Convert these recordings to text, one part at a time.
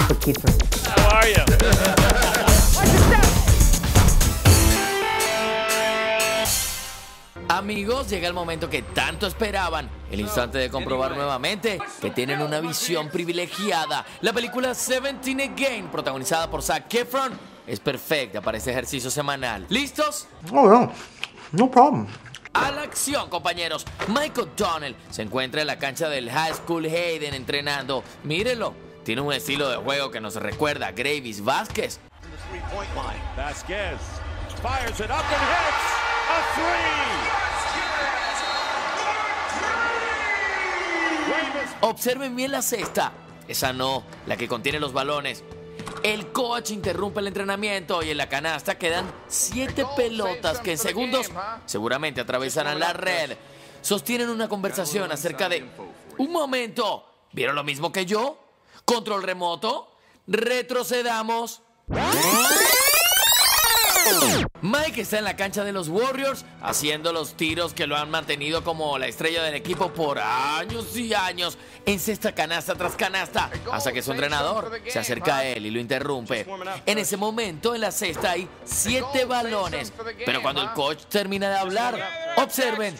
Poquito. How are you? Amigos, llega el momento que tanto esperaban, el instante de comprobar nuevamente que tienen una visión privilegiada. La película 17 Again, protagonizada por Zac Efron, es perfecta para este ejercicio semanal. ¿Listos? Oh, no. No problem. A la acción, compañeros. Mike O'Donnell se encuentra en la cancha del High School Hayden entrenando. Mírenlo, tiene un estilo de juego que nos recuerda a Gravis Vázquez. Vázquez fires it up and hits a three. Observen bien la cesta. Esa no, la que contiene los balones. El coach interrumpe el entrenamiento y en la canasta quedan 7 pelotas que en segundos seguramente atravesarán la red. Sostienen una conversación acerca de... Un momento, ¿vieron lo mismo que yo? Control remoto, retrocedamos. Mike está en la cancha de los Warriors haciendo los tiros que lo han mantenido como la estrella del equipo por años y años, encesta canasta tras canasta, hasta que su entrenador se acerca a él y lo interrumpe. En ese momento en la cesta hay 7 balones, pero cuando el coach termina de hablar, observen,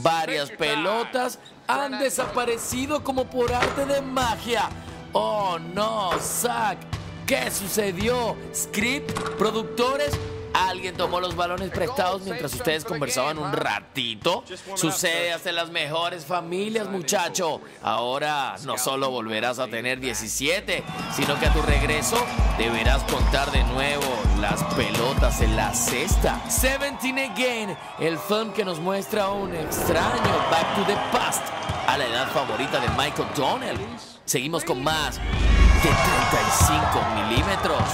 varias pelotas han desaparecido como por arte de magia. Oh no, Zac, ¿qué sucedió? ¿Script? ¿Productores? ¿Alguien tomó los balones prestados mientras ustedes conversaban un ratito? Sucede hasta en las mejores familias, muchacho. Ahora no solo volverás a tener 17, sino que a tu regreso deberás contar de nuevo las pelotas en la cesta. 17 Again, el film que nos muestra un extraño Back to the Past a la edad favorita de Mike O'Donnell. Seguimos con más de 35 milímetros.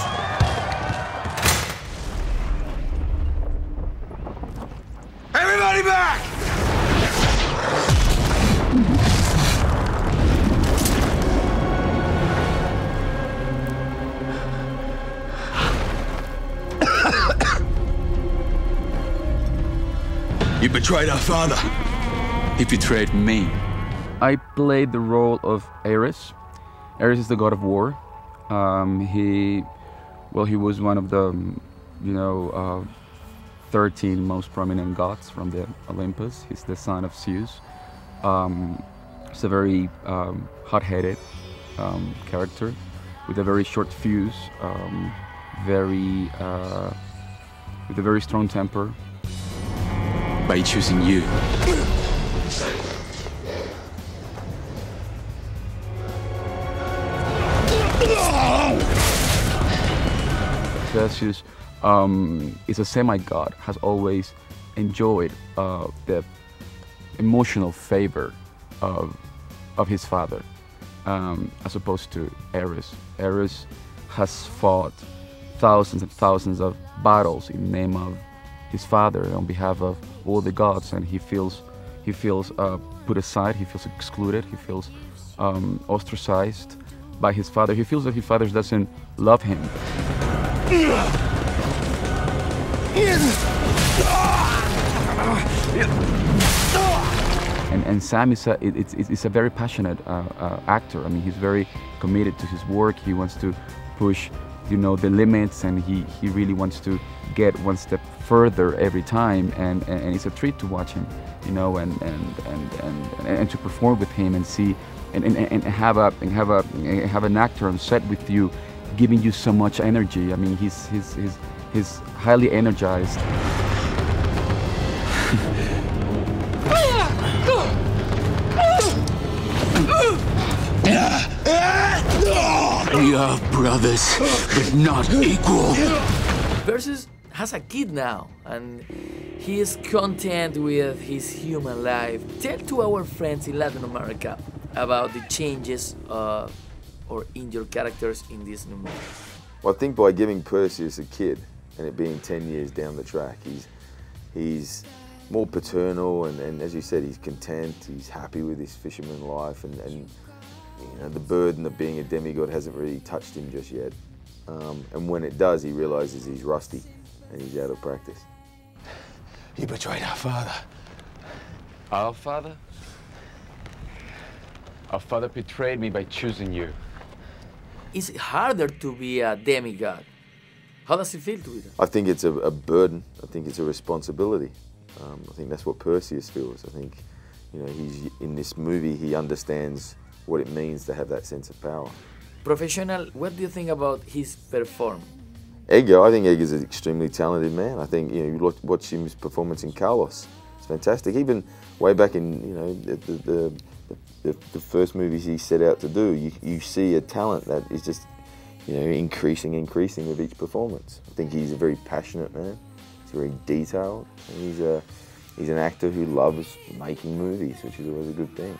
Everybody back! You betrayed our father. He betrayed me. I played the role of Ares. Ares is the god of war. He was one of the, 13 most prominent gods from the Olympus. He's the son of Zeus. He's a very hot-headed character with a very short fuse, with a very strong temper. By choosing you. Theseus is a semi-god, has always enjoyed the emotional favor of his father, as opposed to Ares. Ares has fought thousands and thousands of battles in the name of his father, on behalf of all the gods, and he feels put aside, he feels excluded, he feels ostracized by his father. He feels that his father doesn't love him. And Sam is a very passionate actor. I mean, he's very committed to his work. He wants to push, the limits, and he really wants to get one step further every time. And it's a treat to watch him, and to perform with him and see and have an actor on set with you, giving you so much energy. I mean, he's highly energized. We are brothers, but not equal. Versus has a kid now, and he is content with his human life. Tell to our friends in Latin America about the changes or in your characters in this new movie. Well, I think by giving Perseus a kid and it being 10 years down the track, he's more paternal, and as you said, he's content, he's happy with his fisherman life, and the burden of being a demigod hasn't really touched him just yet. And when it does, he realizes he's rusty and he's out of practice. You betrayed our father. Our father? Our father betrayed me by choosing you. it's harder to be a demigod. How does it feel to be that? I think it's a burden. I think it's a responsibility. I think that's what Perseus feels. I think, you know, he's in this movie. He understands what it means to have that sense of power. Professional, what do you think about his performance? Edgar, I think Edgar's an extremely talented man. I think, you know, you watch his performance in Carlos. It's fantastic. Even way back in, you know, the first movies he set out to do, you see a talent that is just, you know, increasing with each performance. I think he's a very passionate man. He's very detailed. And he's an actor who loves making movies, which is always a good thing.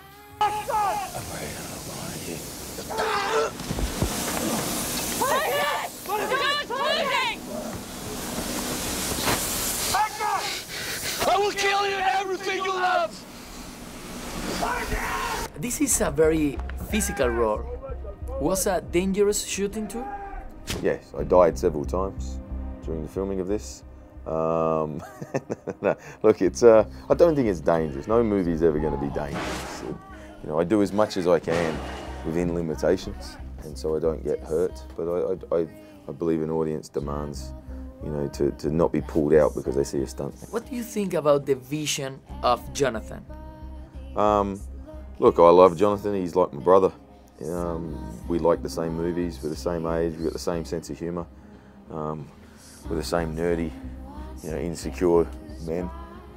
I will kill you and everything you love! This is a very physical role. Was a dangerous shooting too? Yes, I died several times during the filming of this. No, look, it's I don't think it's dangerous. No movie's ever going to be dangerous. You know, I do as much as I can within limitations, and so I don't get hurt. But I believe an audience demands, you know, to not be pulled out because they see a stunt. What do you think about the vision of Jonathan? Look, I love Jonathan. He's like my brother. We like the same movies. We're the same age. We've got the same sense of humour. We're the same nerdy, you know, insecure men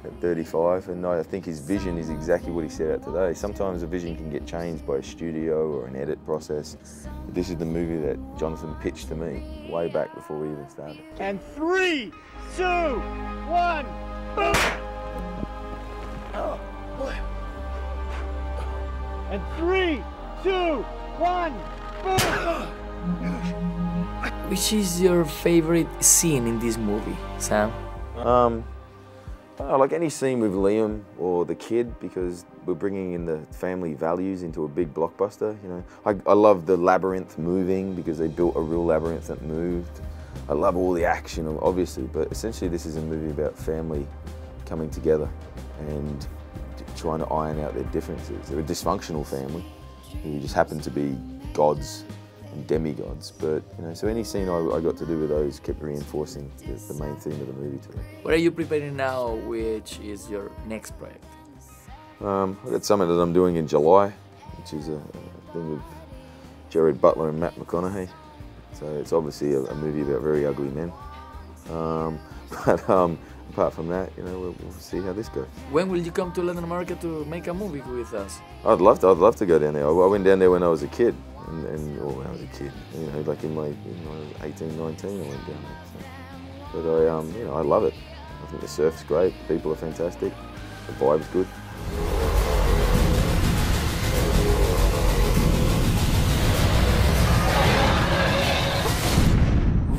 at 35. And I think his vision is exactly what he set out today. Sometimes a vision can get changed by a studio or an edit process. But this is the movie that Jonathan pitched to me way back before we even started. And 3, 2, 1, boom! And 3, 2, 1, boom! Which is your favorite scene in this movie, Sam? Like any scene with Liam or the kid, because we're bringing in the family values into a big blockbuster. You know, I love the labyrinth moving because they built a real labyrinth that moved. I love all the action, obviously, but essentially this is a movie about family coming together and trying to iron out their differences. They're a dysfunctional family who just happen to be gods and demigods, but you know, so any scene I got to do with those kept reinforcing the main theme of the movie to me. What are you preparing now, which is your next project? I've got something that I'm doing in July, which is a thing with Jared Butler and Matt McConaughey. So it's obviously a movie about very ugly men. But apart from that, you know, we'll see how this goes. When will you come to Latin America to make a movie with us? I'd love to go down there. I went down there when I was a kid, or when I was a kid, you know, like in my 18, 19, I went down there. So. But you know, I love it. I think the surf's great, people are fantastic, the vibe's good.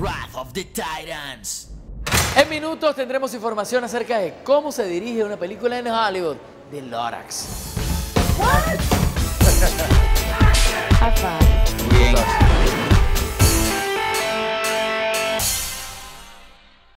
Wrath of the Titans. En minutos tendremos información acerca de cómo se dirige una película en Hollywood de Lorax. What?